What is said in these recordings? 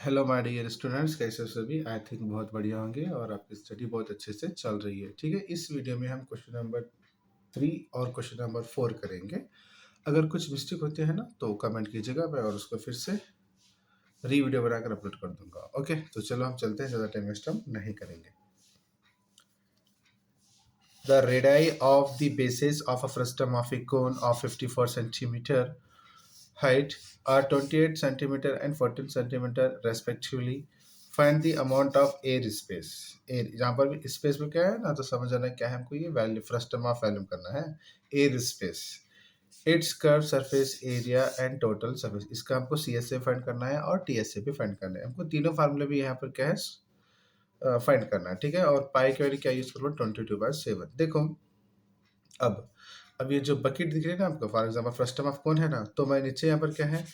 Hello my dear students, कैसे हो सभी। आई थिंक बहुत बढ़िया होंगे और आपकी स्टडी बहुत अच्छे से चल रही है। ठीक है, इस वीडियो में हम क्वेश्चन नंबर 3 और क्वेश्चन नंबर 4 करेंगे। अगर कुछ मिस्टेक होते हैं ना तो कमेंट कीजिएगा, मैं और उसको फिर से री वीडियो बनाकर अपलोड कर दूंगा। ओके, तो चलो हम चलते हैं, ज़्यादा टाइम वेस्ट हम नहीं करेंगे। The radii of the bases of a frustum of a cone of 54 centimeter height are 28 centimeter and 14 centimeter respectively. Find the amount of air space. Air यहाँ पर भी स्पेस में क्या है ना, तो समझ आना क्या है हमको, ये वैल्यू फ्रस्टम ऑफ वैल्यूम करना है। Air space, it's curve surface area and total surface, इसका हमको सी एस से फाइंड करना है और टी एस से भी फाइंड करना है। हमको तीनों फार्मूले भी यहाँ पर क्या है फाइंड करना है। ठीक है, और पाई की वैल्यू क्या यूज करूँगा 22/7। देखो अब अब ये जो बकेट दिख रही है ना आपको, फॉर एग्जांपल फ्रस्टम ऑफ कौन है ना, तो मैं नीचे यहाँ पर क्या है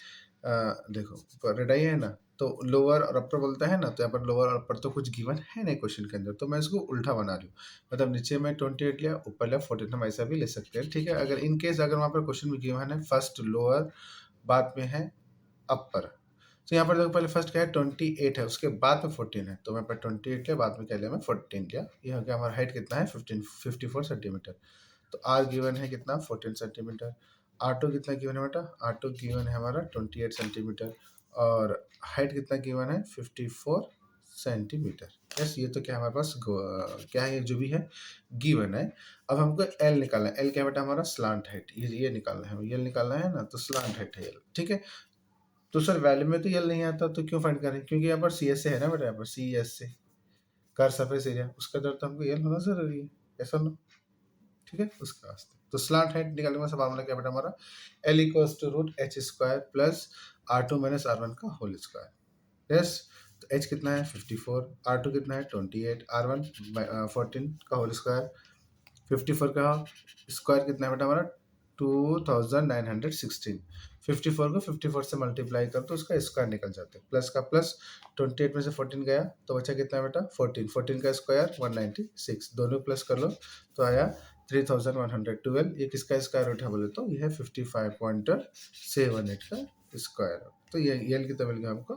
देखो रेडाई है ना, तो लोअर और अपर बोलता है ना, तो यहाँ पर लोअर और अपर तो कुछ गिवन है नहीं क्वेश्चन के अंदर, तो मैं इसको उल्टा बना रही हूँ। मतलब नीचे में 28 लिया, ऊपर लिया 14, हम ऐसा भी ले सकते हैं। ठीक है, अगर इन केस अगर वहाँ पर क्वेश्चन में गिवन है फर्स्ट लोअर, बाद में है अपर, तो यहाँ पर देखो पहले फर्स्ट क्या है 28 है, उसके बाद में 14 है, तो मैं पर 28 लिया, बाद में क्या लिया मैं 14 लिया। ये हो गया हमारा हाइट कितना है 54 सेंटीमीटर। तो आर गिवन है कितना 14 सेंटीमीटर। आर टू कितना गिवन है बेटा, आर टू गिवन है हमारा 28 सेंटीमीटर और हाइट कितना गिवन है 54 सेंटीमीटर। यस, ये तो क्या हमारे पास क्या है, जो भी है गिवन है। अब हमको एल निकालना है। एल क्या बेटा हमारा स्लांट हाइट, ये निकालना है, ये निकालना है ना, तो स्लांट हाइट है एल। ठीक है, तो सर वैल्यू में तो यल नहीं आता, तो क्यों फाइंड करें, क्योंकि यहाँ पर सी एस से है ना बेटा, यहाँ पर सी एस से कर सरफेस एरिया, उसका दर तो हमको यल होना जरूरी है, ऐसा ना। ठीक है, उसके वास्ते तो स्लांट हाइट निकालने का फार्मूला क्या बेटा हमारा, L equals to root H square plus R two minus R one का होल स्क्वायर। यस, तो एच कितना है 54, आर टू कितना है 28, आर वन 14 का होल स्क्वायर, 54 का स्क्वायर कितना है बेटा हमारा 2916। 54 को 54 से मल्टीप्लाई कर तो उसका स्क्वायर निकल जाता है, प्लस का प्लस, 28 में से 14 गया तो बचा कितना बेटा 14, 14 का स्क्वायर 196, दोनों प्लस कर लो तो आया 3112। ये किसका स्क्वायर रूट है बोले तो ये है 55.78 का स्क्वायर। तो ये यल की मिल गया हमको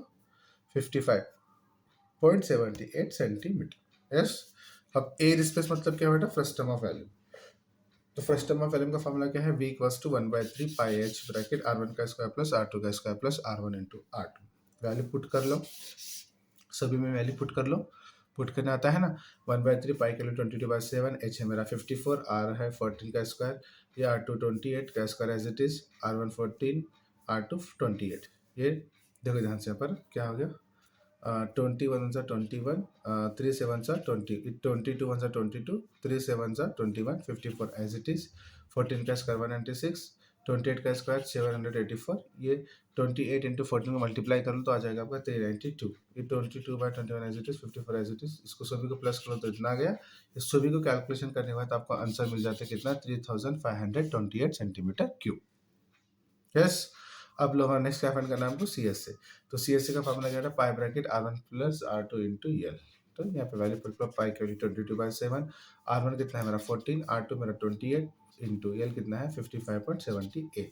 55.78 सेंटीमीटर। यस, अब एयर स्पेस मतलब क्या बेटा फ्रस्टम ऑफ वैल्यूम। तो फ्रस्टम ऑफ वैल्यूम का फॉर्मूला क्या है, V equals to 1/3 pi H bracket R one का स्क्वायर प्लस आर टू का square plus R one into R two. Value put कर लो, सभी में वैल्यू पुट कर लो। पुट करना आता है ना, 1/3 पाई के लिए 22/7, एच है मेरा 54, आर है 14 का स्क्वायर, ये आर टू 28 का square as it is, R one 14, R two 28। ये देखो ध्यान से यहाँ पर क्या हो गया, 21 सा 21, 3 7 सा 20, 22 1 सा 22, 3 7 सा 21, 54 एज इट इज, 14 का स्क्वायर 196, 28 का स्क्वायर 784। ये 28 इंटू 14 को मल्टीप्लाई कर लो तो आ जाएगा आपका 392। ये 22/21 as it is, 54 as it is, इसको सभी को प्लस करो तो इतना आ गया। इस सभी को कैलकुलेशन करने के बाद आपको आंसर मिल जाता है कितना 3528 सेंटीमीटर क्यूब। यस, अब लो हमारा नेक्स्ट क्या फाइंड करना है हमको सी एस से। तो सी एस सी का फॉर्मूला क्या है, pi bracket R one plus R two into L. तो यहाँ पे वैल्यू पुट करो, पाई की वैल्यू 22/7, आर वन कितना है मेरा 14, आर टू मेरा 28 इंटू यल कितना है 55.78।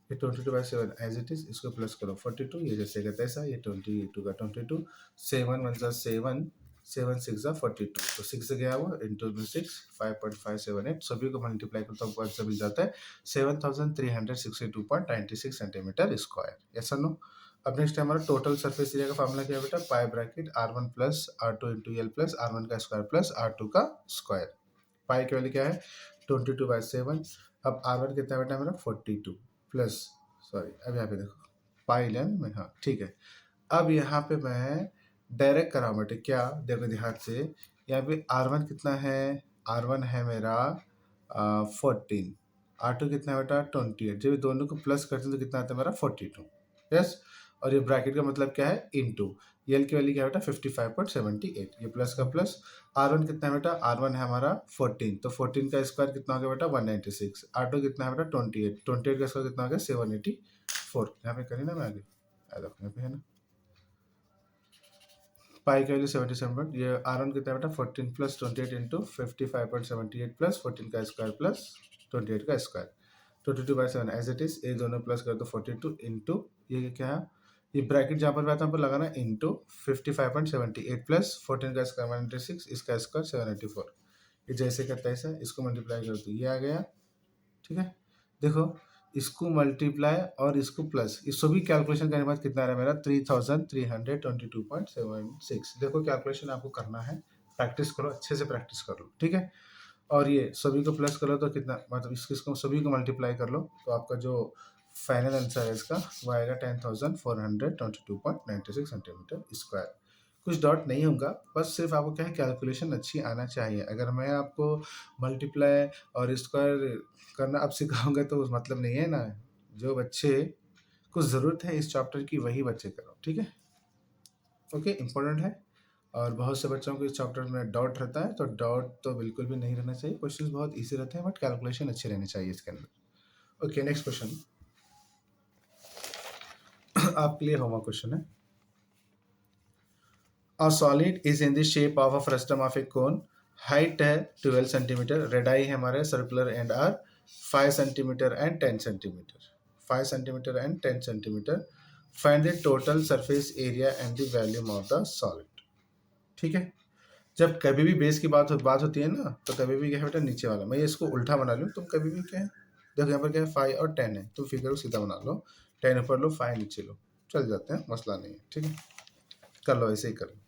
ये 22/7 एज इट इज, इसको प्लस करो 42, ये जैसे का तैसा, ये 22 का 22, 7 1 7, 7 6 42, तो 6 से गया वो इंटू में 6, 5.578, सभी को मल्टीप्लाई करते तो आंसर मिल जाता है 7362.96 सेंटीमीटर स्क्वायर। यस और नो। अब नेक्स्ट है हमारा टोटल सरफेस एरिया का फॉर्मूला क्या है बेटा, pi bracket R one plus R two into L plus R one का स्क्वायर प्लस आर टू का स्क्वायर। पाई की वैल्यू क्या है 22/7। अब आर वन कितना है बेटा मेरा 42 प्लस, सॉरी अब यहाँ पे देखो पाई लें में, हाँ ठीक है। अब यहाँ पे मैं डायरेक्ट कराऊँ बेटे, क्या देखो ध्यान से, यहाँ पे आर वन कितना है, आर वन है मेरा 14, आर टू कितना है बेटा 28, जब ये दोनों को प्लस करते हैं तो कितना आता है मेरा 42। यस, और ये ब्रैकेट का मतलब क्या है इनटू, यल की वैल्यू क्या है बेटा 55.78, ये प्लस का प्लस, आर वन कितना है बेटा, आर वन है हमारा 14, तो 14 का स्क्वायर कितना हो गया बेटा 196, आर टू कितना है बेटा 28, 28 का स्क्वायर कितना हो गया 784। यहाँ पे करी ना मैं आगे, देखो यहाँ पे है ना, पाई का वैल्यू 77, ये आर वन कितना है बेटा 14 प्लस 28 इंटू 55.78 प्लस 14 का स्क्वायर प्लस 28 का स्क्वायर, 22/7 एज इट इज, ये दोनों प्लस कर दो 42 इंटू ये क्या है ये ब्रैकेट जहाँ पर आता है पर लगाना इंटू 55.78 प्लस 14 का स्क्वायर 196, इसका स्क्वायर 784। ये जैसे का तैसा इसको मल्टीप्लाई कर दो, ये आ गया। ठीक है, देखो इसको मल्टीप्लाई और इसको प्लस, इस सभी कैलकुलेशन करने के बाद कितना आ रहा है मेरा 3322.76। देखो कैलकुलेशन आपको करना है, प्रैक्टिस करो, अच्छे से प्रैक्टिस कर लो। ठीक है, और ये सभी को प्लस करो तो कितना, मतलब इसको सभी को मल्टीप्लाई कर लो तो आपका जो फाइनल आंसर है इसका वो आएगा 10,422.96 सेंटीमीटर स्क्वायर। कुछ डॉट नहीं होगा, बस सिर्फ आपको क्या है कैलकुलेशन अच्छी आना चाहिए। अगर मैं आपको मल्टीप्लाई और स्क्वायर करना अब सिखाऊंगा तो मतलब नहीं है ना। जो बच्चे को ज़रूरत है इस चैप्टर की वही बच्चे करो। ठीक है, ओके, इम्पोर्टेंट है। और बहुत से बच्चों को इस चैप्टर में डाउट रहता है, तो डाउट तो बिल्कुल भी नहीं रहना चाहिए। क्वेश्चंस बहुत इजी रहते हैं बट कैलकुलेशन अच्छी रहनी चाहिए इसके अंदर। ओके, नेक्स्ट क्वेश्चन आपके लिए होमवर्क क्वेश्चन है। A solid is in the shape of a frustum of a cone. Height है 12 सेंटीमीटर, रेडाई है हमारे circular end R 5 centimetre and 10 centimetre, 5 centimetre and 10 centimetre. Find the total surface area and the volume of the solid. ठीक है, जब कभी भी base की बात होती है ना, तो कभी भी क्या है बेटा नीचे वाला, मैं इसको उल्टा बना लूँ, तुम कभी भी क्या है, देखो यहाँ पर क्या है 5 और 10 है, तुम फिगर को सीधा बना लो, 10 ऊपर लो 5 नीचे लो, चल जाते हैं, मसला नहीं है। ठीक है, कर लो, ऐसे ही कर लो।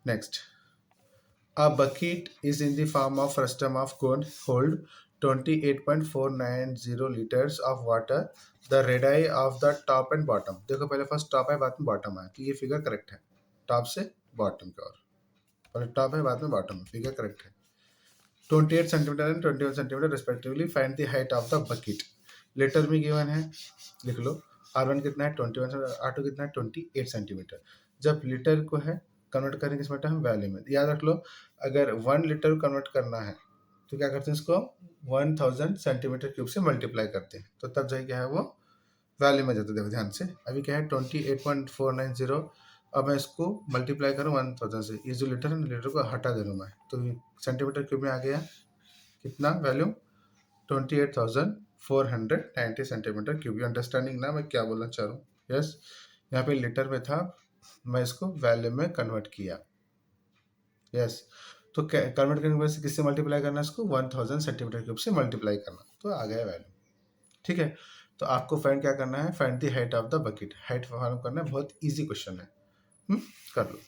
Next, a bucket is in the form of frustum of cone hold 28.490 liters of water. The radii of the top and bottom, देखो पहले फर्स्ट टॉप है बाद में बॉटम है, तो ये फिगर करेक्ट है, टॉप से बॉटम की ओर, पहले टॉप है बाद में बॉटम है, फिगर करेक्ट है। 28 centimetre and 21 centimetre respectively. Find the height of the bucket. Later में गिवन है, लिख लो। R1 कितना है 21, R2 कितना है 28 सेंटीमीटर। जब लीटर को है कन्वर्ट करेंगे किस में, हम वैल्यू में। याद रख लो, अगर 1 लीटर कन्वर्ट करना है तो क्या करते हैं, इसको 1000 सेंटीमीटर क्यूब से मल्टीप्लाई करते हैं, तो तब जाए क्या है वो वैल्यू में जाता है। देखो ध्यान से, अभी क्या है 28.490, अब मैं इसको मल्टीप्लाई करूँ 1000 से, ये जो लीटर है ना, लीटर को हटा दे दूँ मैं, तो सेंटीमीटर क्यूब में आ गया कितना value, 28,490 centimetre cube. You understanding ना मैं क्या बोलना चाह रहा हूँ। यस, यहाँ पे लीटर में था, मैं इसको वैल्यू में कन्वर्ट किया। यस, तो कन्वर्ट करने के बाद किससे मल्टीप्लाई करना है, इसको 1000 सेंटीमीटर क्यूब से मल्टीप्लाई करना, तो आ गया वैल्यू। ठीक है, तो आपको फाइंड क्या करना है, find the height of the bucket. Height मालूम करना है, बहुत इजी क्वेश्चन है। कर लो।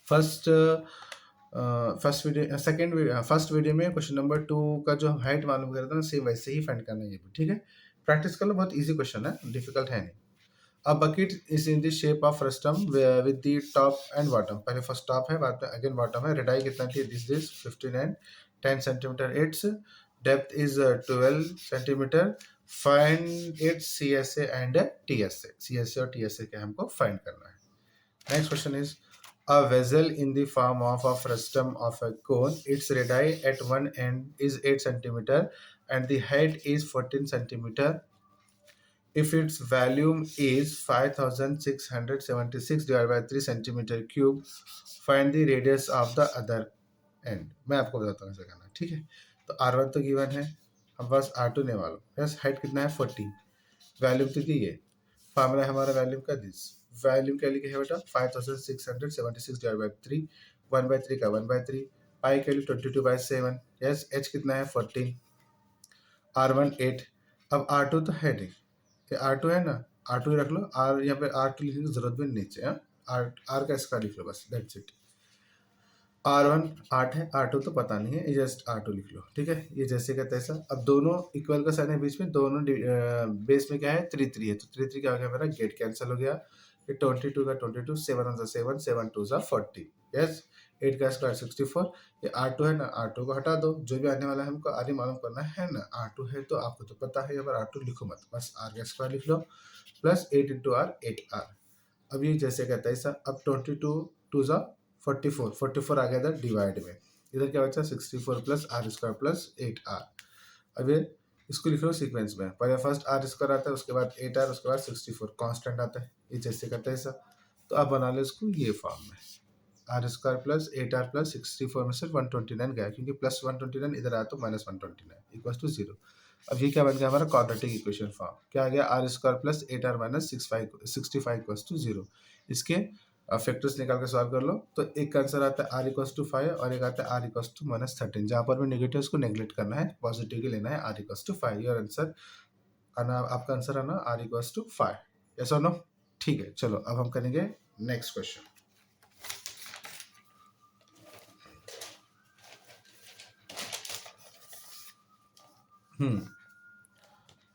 फर्स्ट फर्स्ट वीडियो में क्वेश्चन नंबर 2 का जो हाइट मालूम कर रहा था ना, सेम वैसे ही फाइंड करना है ये भी। ठीक है, प्रैक्टिस कर लो, बहुत इजी क्वेश्चन है, डिफिकल्ट है नहीं। A bucket is in the shape of frustum with the top and bottom. पहले फर्स्ट टॉप है, बाद में अगेन बॉटम है। रेडाई कितना थी, दिस 15 एंड 10 centimetre its. Depth is 12 centimetre. Find its C S A and T S A. C S A और T S ए के हमको फाइंड करना है। Next question is, a vessel in the form of a frustum of a cone. Its radii at one end is 8 centimeter and the height is 14 centimeter. If its volume is 5676 divided by 3 centimeter cube, find the radius of the other end. मैं आपको बताता हूँ ऐसे करना। ठीक है, तो R1 तो गिवन है, हम बस R2 ने वाला। यस, हाइट कितना है 14, वैल्यूम तो दी है, फार्मूला है हमारा वैल्यूम का दिस। वैल्यूम क्या लिखे है बेटा, 5676 डिवाइड बाई 3, 1/3 का 1/3, पाई के लिए 22/7। यस, एच कितना है 14, R1 8। अब R2 तो है नहीं, ये R2 है ना, R2 ही रख लो। R यहाँ पे R2 लिखने की जरूरत भी नहीं है, R का स्क्वायर लिख लो बस, दैट्स इट। R1 8 है, R2 तो पता नहीं है, ये जस्ट R2 लिख लो। ठीक है, ये जैसे का तैसा। अब दोनों इक्वल का साइन है बीच में, दोनों बेस में क्या है 3 3 है, तो 3 3 क्या हो गया मेरा, गेट कैंसिल हो गया। ये 22 का 22, 7 1 7, 7 2 40। यस, 8 का स्क्वायर 64। ये R2 है ना, R2 को हटा दो, जो भी आने वाला है हमको आगे मालूम करना है ना। R2 है तो आपको तो पता है, अगर R2 लिखो मत, बस R का स्क्वायर लिख लो, प्लस 8 इंटू R 8R। अब ये जैसे कहता है ऐसा। अब 22 2 44, 44 आ गया था डिवाइड में, इधर क्या बचा 64 plus are square plus 8R। अब ये इसको लिख लो सीक्वेंस में, पहले फर्स्ट आर स्क्वायर आता है, उसके बाद 8R, उसके बाद 64 कांस्टेंट आता है, ये जैसे करता है ऐसा। तो आप बना लो इसको ये फॉर्म में, are square plus 8R plus 64 में से 129 गया, क्योंकि प्लस 129 इधर आया तो माइनस 129 इक्वल टू 0। अब ये क्या बन गया हमारा क्वाड्रेटिक इक्वेशन फॉर्म, क्या आ गया R square plus 8r minus 65 equals to 0। इसके फैक्टर्स निकाल के सॉल्व कर लो, तो एक का आंसर आता है आर इक्वल्स टू 5 और एक आता है आर इक्वल्स टू माइनस 13। जहाँ पर भी नेगेटिव को नेग्लेक्ट करना है, पॉजिटिव के लेना है R equals to 5। Your answer आना, आपका आंसर आना आर इक्वल्स टू 5। यस और नो? ठीक है, चलो अब हम करेंगे next question.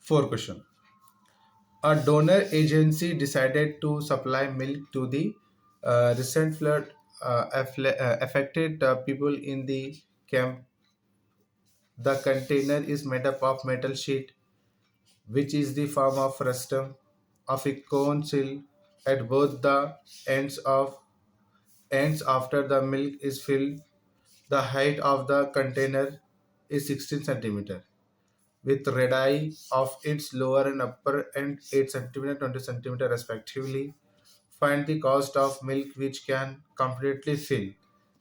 Four question. A donor agency decided to supply milk to the recent flood affected people in the camp. The container is made up of metal sheet, which is the form of frustum of a cone seal at both the ends after the milk is filled. The height of the container is 16 centimeter, with radii of its lower and upper end 8 centimeter, 20 centimeter respectively. Find the cost of milk which can completely fill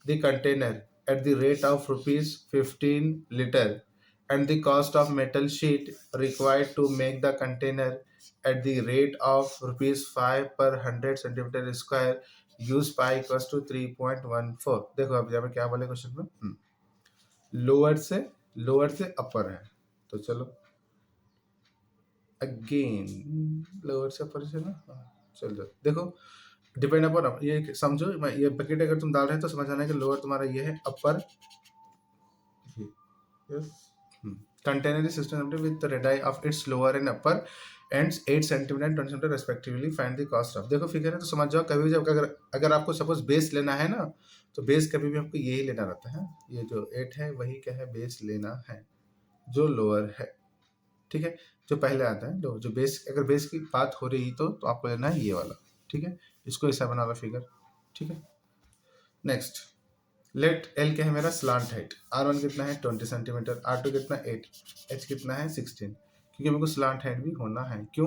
the container at the rate of rupees 15 liter, and the cost of metal sheet required to make the container at the rate of rupees 5 per 100 centimeter square. use pi equals to 3.14। देखो अब यहाँ पे क्या बोले question में, lower से अपर है, तो चलो अगेन लोअर से अपर से ना, चलो देखो डिपेंड अपॉन, ये समझो ये बकेट अगर तुम डाल रहे हो तो समझ आना है कि लोअर तुम्हारा ये है, upper container is system with radii of its lower and upper ends 8 centimetre and 20 centimetre respectively. Find the cost of. देखो फिगर है तो समझ जाओ, कभी भी जब अगर आपको सपोज बेस लेना है ना, तो बेस कभी भी आपको यही लेना रहता है, ये जो 8 है वही क्या है बेस लेना है, जो लोअर है, ठीक है, जो पहले आता है जो बेस, अगर बेस की बात हो रही तो आपको लेना है ये वाला, ठीक है, इसको ऐसा बना लो फिगर, ठीक है। नेक्स्ट, लेट एल क्या है मेरा स्लांट हाइट, R1 कितना है 20 सेंटीमीटर, R2 कितना 8, H कितना है 16, क्योंकि मेरे को स्लांट हाइट भी होना है, क्यों,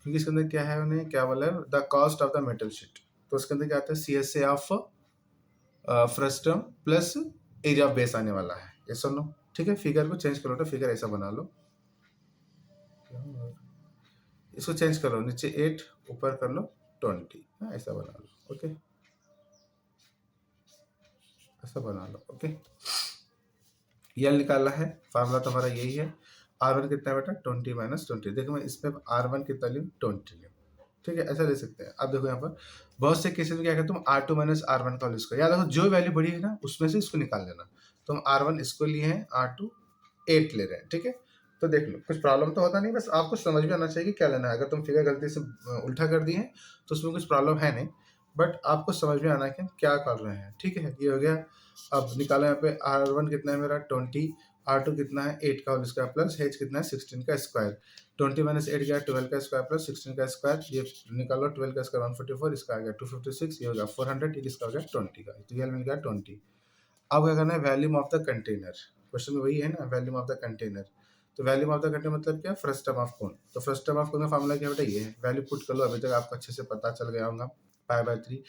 क्योंकि इसके अंदर क्या है, उन्हें क्या बोला है the cost of the metal sheet, तो उसके अंदर क्या आता है CSA of frustum plus area of base आने वाला है, ये सुनो, ठीक है। फिगर को चेंज करो, तो फिगर ऐसा बना लो, इसको चेंज करो, नीचे 8 ऊपर कर लो 20, ऐसा बना लो, ओके, ऐसा बना लो, ओके। यल निकालना है, फार्मूला तुम्हारा यही है, R1 कितना बेटा 20 माइनस 20, देखो मैं इसमें R1 कितना लूँ 20 लूँ, ठीक है, ऐसा ले सकते हैं। अब देखो यहाँ पर बहुत से केसेस में क्या करते तुम R2 माइनस R1 का इसको, याद रखो जो वैल्यू बड़ी है ना उसमें से इसको निकाल लेना, तुम R1 इसको लिए हैं, R2 8 ले रहे हैं, ठीक है। तो देख लो कुछ प्रॉब्लम तो होता नहीं, बस आपको समझ में आना चाहिए कि क्या लेना है। अगर तुम फिगर गलती से उल्टा कर दिए हैं तो उसमें कुछ प्रॉब्लम है नहीं, बट आपको समझ में आना है कि क्या कर रहे हैं, ठीक है। ये हो गया। अब निकालो यहाँ पे R1 कितना है मेरा 20, R2 कितना है 8 का होल स्क्वायर प्लस H कितना है 16 का स्क्वायर, 20 माइनस 8 गया 12 का स्क्वायर प्लस 16 का स्क्वायर, ये निकालो 12 का स्क्वायर 144, इसका आ गया 256, ये हो गया 400, इसका हो गया 20 का, तो ये मिल गया 20। अब क्या करना है volume of the container, question में वही है ना वैल्यूम ऑफ द कंटेनर, तो वैल्यूम ऑफ द कंटेनर मतलब क्या फ्रस्टम ऑफ कोन, तो फ्रस्टम ऑफ कोन का फार्मूला क्या बेटा ये है, वैल्यू पुट कर लो, अभी तक आपको अच्छे से पता चल गया होगा, π/3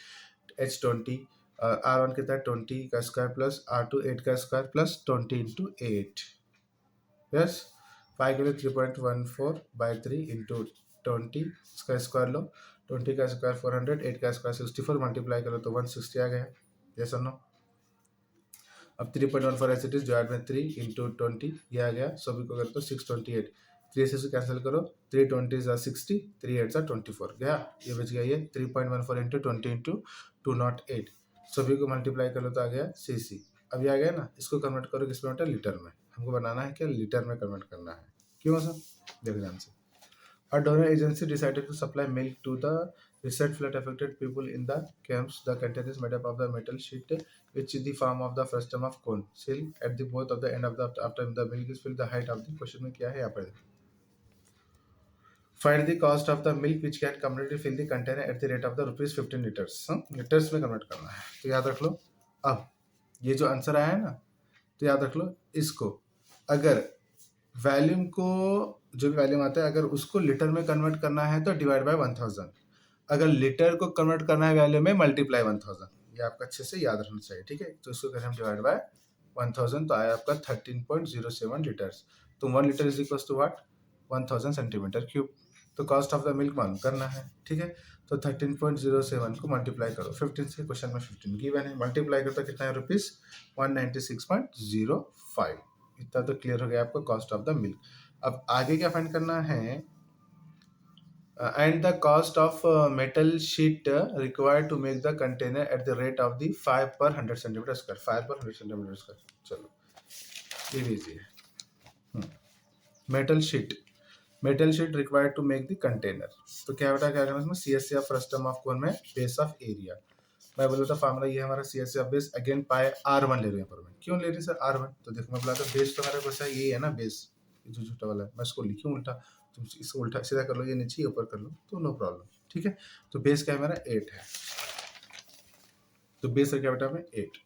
H20, R1 कितना है 20 का स्क्वायर प्लस R2 8 का स्क्वायर प्लस 20 इंटू 8, यस, पाई के लिए 3.14/3 इंटू 20, इसका स्क्वायर लो, 20 का स्क्वायर 400, 8 का स्क्वायर 64, मल्टीप्लाई करो तो 160 आ गया, यस और नो। अब 3.14 as it is divide by 3 into 20, ये आ गया, सभी को करो तो 628, 3 से कैंसिल करो, 320 60, 3 8 24 गया, ये बच गया, ये 3.14 इंटू 20 इंटू 208, सभी को मल्टीप्लाई करो तो आ गया CC। अब ये आ गया ना, इसको कन्वर्ट करो किस में बेटा लीटर में, हमको बनाना है क्या लीटर में कन्वर्ट करना है, क्यों सर देखो ध्यान से। A donor agency decided to supply milk to the recent flood affected people in the camps. The container is made up of the metal sheet which is the form of the frustum of cone seal at the both of the end of the after the milk is filled, the height of the question में क्या है यहाँ पर, find the cost of the milk which can completely fill the container at the rate of the rupees 15 liters, litres में convert करना है, तो याद रख लो। अब ये जो आंसर आया है ना, तो याद रख लो इसको, अगर वैल्यूम को जो भी वैल्यूम आता है अगर उसको लीटर में कन्वर्ट करना है तो डिवाइड बाय 1000, अगर लीटर को कन्वर्ट करना है वैल्यू में मल्टीप्लाई 1000, ये आपका अच्छे से याद रखना चाहिए, ठीक है। तो इसको करें हम डिवाइड बाय 1000 तो आया आपका 13.07 लीटर्स, तो 1 litre is equal to what 1000 centimetre cube. तो कॉस्ट ऑफ द मिल्क मालूम करना है, ठीक है। तो 13.07 को मल्टीप्लाई करो 15 से, क्वेश्चन में 15 गिवन है, मल्टीप्लाई करो तो कितना है रुपीज 196.05। इतना तो क्लियर हो गया आपको कॉस्ट ऑफ द मिल्क। अब आगे क्या फाइंड करना है, and the cost of metal sheet required to make the container at the rate of the 5 per 100 centimeter square, 5 per 100 centimeter square। चलो ये लीजिए, metal sheet required to make the container. तो क्या बेटा क्या करना है इसमें, CSC of frustum of cone में बेस ऑफ एरिया। मैं बोल रहा था फार्मूला ये हमारा CSC of base, again pi R1 ले रही हूँ, मैं क्यों ले रही सर R1, तो देखो मैं बोला था बेस तो मेरा कैसा ये है ना, बेस जो छोटा वाला है, मैं इसको लिखूँ उल्टा, तुम इसको उल्टा सीधा कर लो, ये नीचे ऊपर कर लो तो नो प्रॉब्लम, ठीक है। तो बेस क्या है मेरा 8 है, तो बेस क्या बेटा में 8,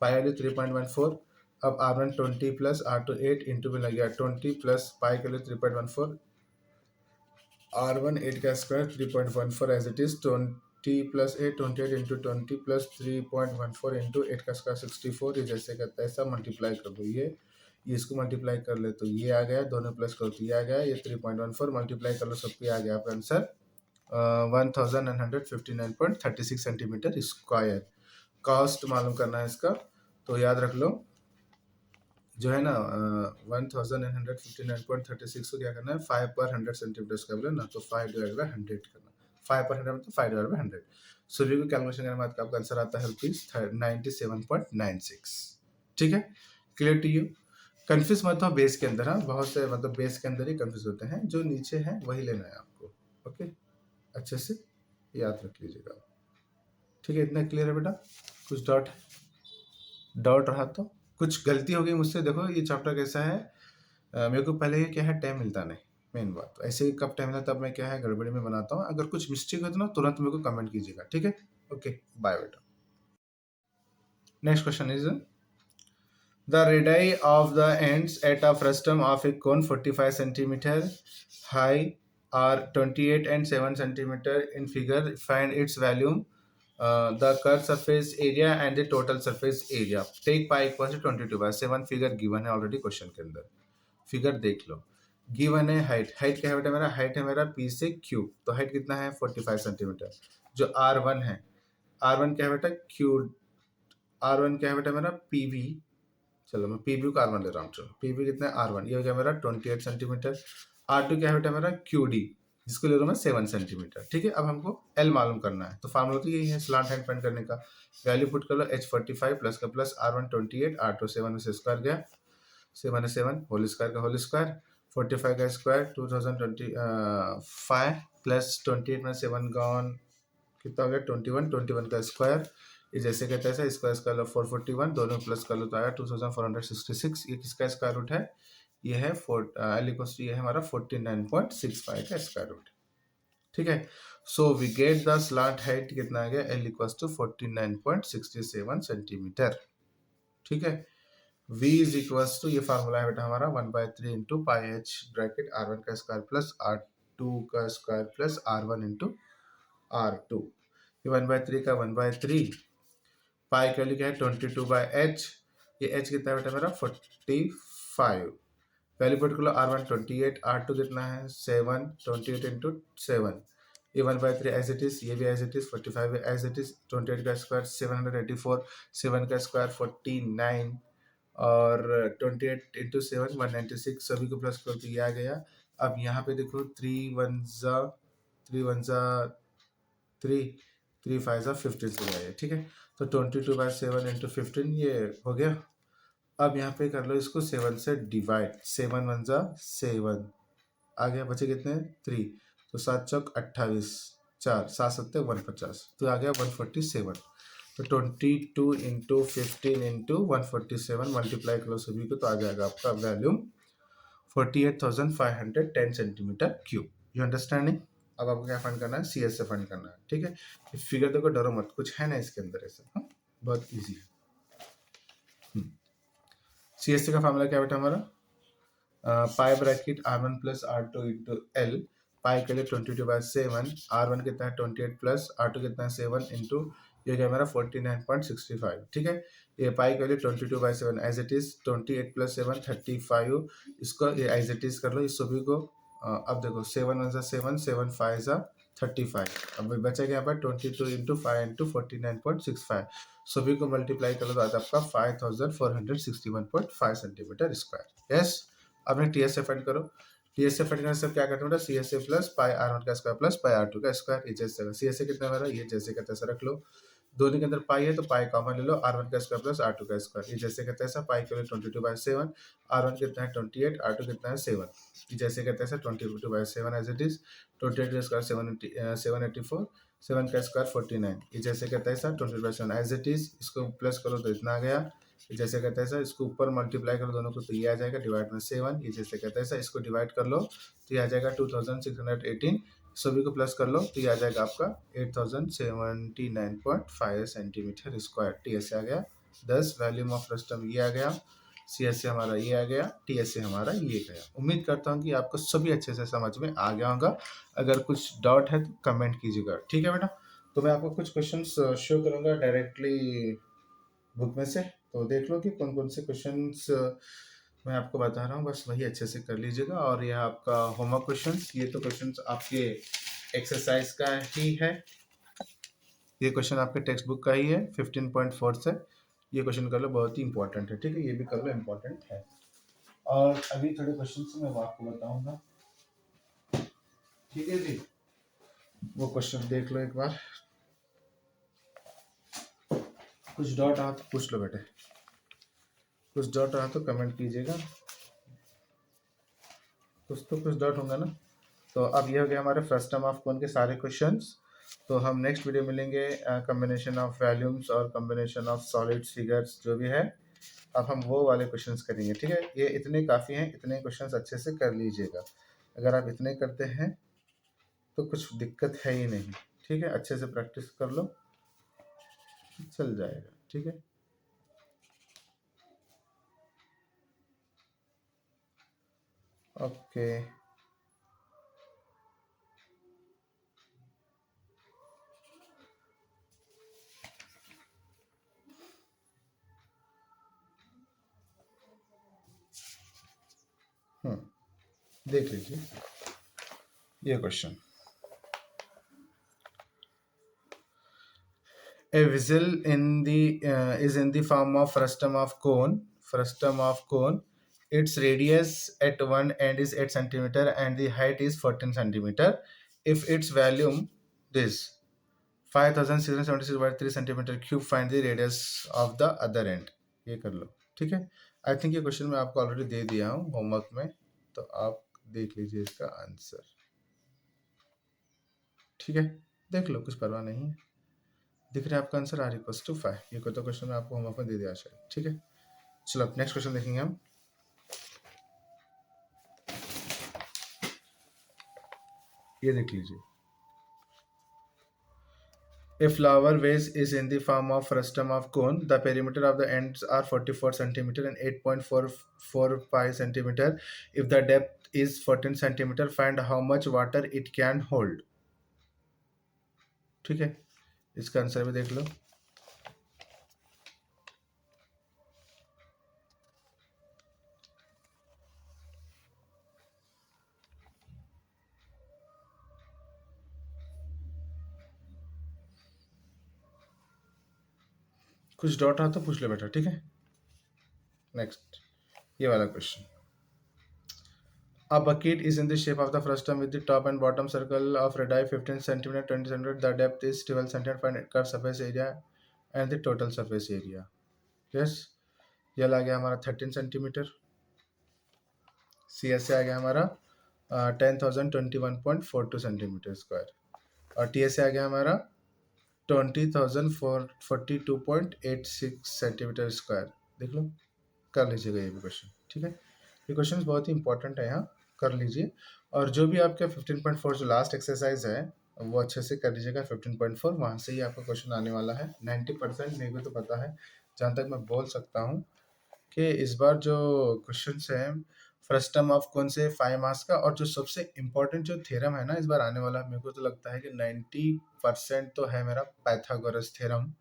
पाई वैल्यू 3.14। अब R1 20 प्लस R2 8 इंटू में लग गया 20 प्लस पाई के लिए 3.14, R1 8 का square 3.14 as it is, 20 plus 8 28 into 20 plus 3.14 into 8 का स्क्वायर 64। ये जैसे करता है सब मल्टीप्लाई कर दो, ये इसको मल्टीप्लाई कर ले तो ये आ गया, दोनों प्लस करो तो ये आ गया, ये 3.14 मल्टीप्लाई कर लो सबके आ गया आपका आंसर 1959.36 सेंटीमीटर स्क्वायर। कॉस्ट मालूम करना है इसका, तो याद रख लो जो है ना 1959.36 को क्या करना है 5 पर 100 सेंटीमीटर का बोले ना, तो 5 डिवाइड बाय 100 करना, 5 पर 100 मतलब 5 डिवाइड बाय 100। सभी को कैलकुलेशन करने बाद आपका आंसर आता है रुपीज 97.96। ठीक है, क्लियर टू यू। कंफ्यूज मत हो बेस के अंदर, हाँ बहुत से मतलब बेस के अंदर ही कंफ्यूज होते हैं, जो नीचे है वही लेना है आपको। ओके, अच्छे से याद रख लीजिएगा, ठीक है। इतना क्लियर है बेटा, कुछ डाउट रहा तो, कुछ गलती हो गई मुझसे, देखो ये चैप्टर कैसा है, मेरे को पहले ये क्या है टाइम मिलता नहीं, मेन बात ऐसे ही कब टाइम मिलता तब मैं क्या है गड़बड़ी में बनाता हूँ। अगर कुछ मिस्टेक हो तो ना तुरंत मेरे को कमेंट कीजिएगा, ठीक है। ओके बाय बेटा। Next question is the radius of the ends at a frustum of A cone 45 centimetre high are 28 and 7 centimeter in figure, find its volume, the curved surface area and the total surface area, take pi equals to 22/7। Figure given है already question के अंदर, figure देख लो। Given है height क्या है बेटा मेरा, height है मेरा P से Q, तो हाइट कितना है 45 सेंटीमीटर। जो R1 है, R1 क्या है बेटा R1 क्या है बेटा मेरा PV, चलो मैं PV को R1 ले रहा हूँ, चलो PV कितना है R1, ये हो गया मेरा 28 सेंटीमीटर। R2 क्या है बेटा मेरा QD, जिसको ले रहा हूँ मैं 7 सेंटीमीटर, ठीक है। अब हमको L मालूम करना है, तो फार्मूला तो यही है स्लांट हैंड फाइंड करने का, वैल्यू पुट कर लो H45 प्लस का प्लस R1 28 R2 7 में से स्क्वायर गया, 7 7 होल स्क्वायर का होल स्क्वायर, 45 का स्क्वायर 2025 प्लस 28 में 7 गॉन कितना हो गया 21 का स्क्वायर, ये जैसे कहते हैं इसका स्क्वायर लो 441, दोनों प्लस कर लो तो आया 2466। ये किसका स्क्वायर रूट है, ये है ये है हमारा 49.65 का स्क्वायर रूट, ठीक है। So we get the slant height कितना आ गया L इक्वल्स टू 49.67 सेंटीमीटर, ठीक है। V इज इक्वल्स टू, ये फार्मूला है बेटा हमारा 1/3 into pi H bracket R1 का स्क्वायर प्लस R2 का square plus R1 into R2, ये 1/3 का 1/3, पाई का लिखा है 22/h, ये h कितना है बेटा मेरा 45, वैल्यू पुट कर लो R1 28 R2 कितना है 7, 28 इंटू 7, ये 1/3 एज इट इज, ये भी as it is, 45 as it is, 28 का स्क्वायर 784, 7 का स्क्वायर 49 और 28 इंटू 7 196, सभी को प्लस करो तो ये आ गया। अब यहाँ पे देखो 3 5 15 से गया, ठीक है। तो 22/7 इंटू 15 ये हो गया। अब यहाँ पे कर लो इसको 7 से डिवाइड, 7 1 7 आ गया, बचे कितने 3, तो 7 चौक 28, 4 7 7 150, तो आ गया 147। तो 22 इंटू 15 इंटू 147 मल्टीप्लाई करो सभी को, तो आ जाएगा आपका volume 48,510 centimetre cube. You understanding. अब आपको क्या फंड करना है, CS से फंड करना है, ठीक है। फिगर देखो डरो मत, कुछ है ना इसके अंदर ऐसा, हाँ बहुत इजी है। CSC का फार्मूला क्या बेटा हमारा, pi bracket R1 plus R2 into L, pi के लिए 22/7, R1 कितना है 28 प्लस R2 कितना है 7 इंटू ये क्या मेरा 49.65, ठीक है। ये पाई की वैल्यू 22/7 एज इट इज, 28 + 7 35, इसको ये एज इट इज कर लो इस सभी को। अब देखो 7 1 7, 7 5 35, अब बचा क्या यहाँ पर 22 × 5 × 49.65, सभी को मल्टीप्लाई कर लो तो आता है आपका 5461.5 सेंटीमीटर स्क्वायर। यस, अब टी एस से फाइंड करो। टी एस से फाइंड करने से क्या करते हैं, C S A plus pi R one का square plus pi R two का स्क्वायर, ये जैसे सी एस ए कितना मेरा, ये जैसे का तैसा रख लो। दोनों के अंदर पाई है तो पाई कॉमन ले लो, आर वन का स्क्वायर प्लस आर टू का स्क्वायर, ये जैसे कहते हैं पाई के लिए 22/7, आर वन कितना है 28, आर टू कितना है 7, ये जैसे कहते हैं 22/7 एज इट इज, 28 का स्क्वायर 784, 7 का स्क्वायर 49, ये जैसे कहते हैं 22/7 एज इट इज, इसको प्लस करो तो इतना आ गया, ये जैसे कहते हैं इसको ऊपर मल्टीप्लाई करो दोनों को तो ये आ जाएगा डिवाइड में 7, ये जैसे कहते हैं इसको डिवाइड कर लो तो ये आ जाएगा 2618, सभी को प्लस कर लो तो ये आ जाएगा आपका 8079.5 सेंटीमीटर स्क्वायर। टी एस आ गया 10, वैल्यूम ऑफ फ्रस्टम ये आ गया, सी एस से हमारा ये आ गया, टी एस से हमारा ये गया। उम्मीद करता हूँ कि आपको सभी अच्छे से समझ में आ गया होगा। अगर कुछ डाउट है तो कमेंट कीजिएगा, ठीक है बेटा। तो मैं आपको कुछ क्वेश्चंस शो करूँगा डायरेक्टली बुक में से, तो देख लो कि कौन कौन से क्वेश्चंस मैं आपको बता रहा हूँ, बस वही अच्छे से कर लीजिएगा। और यह आपका होमवर्क क्वेश्चंस, ये तो क्वेश्चंस आपके एक्सरसाइज का ही है, ये क्वेश्चन आपके टेक्स्ट बुक का ही है 15.4 से, ये क्वेश्चन कर लो, बहुत ही इंपॉर्टेंट है, ठीक है, ये भी कर लो, इंपॉर्टेंट है। और अभी थोड़े क्वेश्चन मैं आपको बताऊंगा, ठीक है जी, वो क्वेश्चन देख लो एक बार। कुछ डाउट आ तो पूछ लो बेटे, कुछ डाउट आ तो कमेंट कीजिएगा, कुछ डाउट होगा ना। तो अब ये हो गया हमारे फर्स्ट टर्म ऑफ कौन के सारे क्वेश्चंस। तो हम नेक्स्ट वीडियो मिलेंगे कॉम्बिनेशन ऑफ वैल्यूम्स और कॉम्बिनेशन ऑफ सॉलिड्स फिगर्स जो भी है, अब हम वो वाले क्वेश्चंस करेंगे, ठीक है। ये इतने काफ़ी हैं, इतने क्वेश्चंस अच्छे से कर लीजिएगा, अगर आप इतने करते हैं तो कुछ दिक्कत है ही नहीं, ठीक है, अच्छे से प्रैक्टिस कर लो, चल जाएगा, ठीक है। ओके, देख लीजिए ये question. A vessel in the is in the form of frustum of cone. Frustum of cone. Its radius at one end is 8 centimeter and the height is 14 centimeter. If its volume is 5676/3 centimeter cube, find the radius of the other end. ये कर लो, ठीक है। I think ये question मैं आपको already दे दिया हूँ homework में, तो आप देख लीजिए इसका आंसर, ठीक है, देख लो, कुछ परवाह नहीं है। दिख रहा है आपका आंसर r = 5, ये कोई तो क्वेश्चन मैं आपको होमवर्क में दे दिया शायद, ठीक है। चलो अब नेक्स्ट क्वेश्चन देखेंगे हम। ये देख लीजिए, A flower vase is in the form of frustum of cone. The perimeter of the ends are 44 centimeter and 8.445 centimeter. If the depth is 14 centimeter, find how much water it can hold. ठीक है, इसका answer भी देख लो। कुछ doubt आ तो पूछ लो बेटा, ठीक है। नेक्स्ट ये वाला question. A bucket is in the shape of the frustum with the top and bottom circle of radii 15 cm, 20 cm. The depth is 12 cm. Find curved surface area and the total surface area. Yes, ये आ गया हमारा 13 centimetre, C S से आ गया हमारा 10,021.42 centimetre square, और T S से आ गया हमारा 20,442.86 सेंटीमीटर स्क्वायर। देख लो, कर लीजिएगा ये भी क्वेश्चन, ठीक है। ये क्वेश्चन बहुत ही इंपॉर्टेंट है, यहाँ कर लीजिए। और जो भी आपका 15.4 जो लास्ट एक्सरसाइज है वो अच्छे से कर लीजिएगा, 15.4 वहाँ से ही आपका क्वेश्चन आने वाला है 90%। मेरे को तो पता है, जहाँ तक मैं बोल सकता हूँ कि इस बार जो क्वेश्चन हैं फ्रस्टम ऑफ कौन से 5 मार्क्स का। और जो सबसे इम्पोर्टेंट जो थ्योरम है ना इस बार आने वाला, मेरे को तो लगता है कि 90% तो है मेरा पाइथागोरस थ्योरम,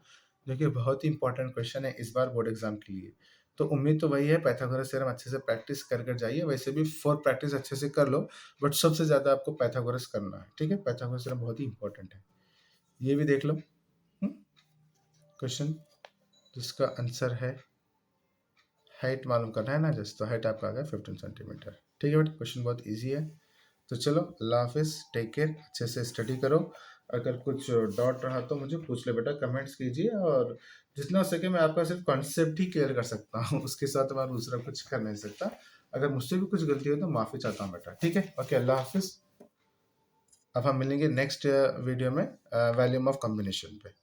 जो कि बहुत ही इंपॉर्टेंट क्वेश्चन है इस बार बोर्ड एग्जाम के लिए। तो उम्मीद तो वही है, पाइथागोरस थ्योरम अच्छे से प्रैक्टिस कर कर जाइए। वैसे भी 4 प्रैक्टिस अच्छे से कर लो, बट सबसे ज़्यादा आपको पाइथागोरस करना है, ठीक है। पाइथागोरस थ्योरम बहुत ही इंपॉर्टेंट है, ये भी देख लो। क्वेश्चन जिसका आंसर है हाइट मालूम करना है ना जस्ट, तो हाइट आपका आ गया 15 सेंटीमीटर, ठीक है बेटा। क्वेश्चन बहुत ईजी है। तो चलो, अल्लाह हाफिज़, टेक केयर, अच्छे से स्टडी करो। अगर कुछ डाउट रहा तो मुझे पूछ ले बेटा, कमेंट्स कीजिए। और जितना हो सके मैं आपका सिर्फ कॉन्सेप्ट ही क्लियर कर सकता हूँ, उसके साथ मैं दूसरा कुछ कर नहीं सकता। अगर मुझसे भी कुछ गलती हो तो माफ़ी चाहता हूँ बेटा, ठीक है। ओके, अल्लाह हाफिज़। अब हम मिलेंगे नेक्स्ट वीडियो में वॉल्यूम ऑफ कॉम्बिनेशन पे।